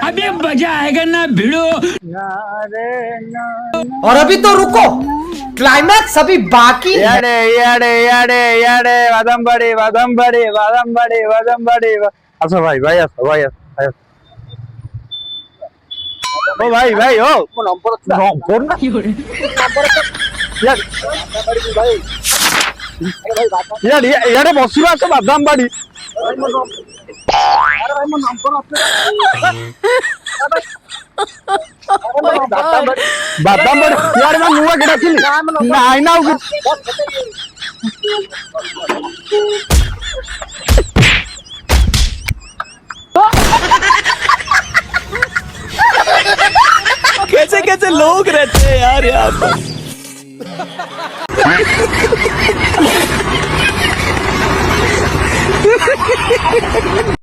अभी मजा आएगा ना भिड़ो। और अभी तो रुको, क्लाइमैक्स अभी बाकी है। याडे याडे याडे याडे वादमबाड़ी वादमबाड़ी वादमबाड़ी वादमबाड़ी আসো ভাই ভাই আসো ভাই আসো ও ভাই ভাই ও নম্বর নম্বর না ইয়ার ইয়ারে বসিবা আছো বাদামবাড়ি বাদামবাড়ি ইয়ার মা নুয়া কেডা ছিলি না আইনা कैसे कैसे लोग रहते हैं यार यहाँ पर।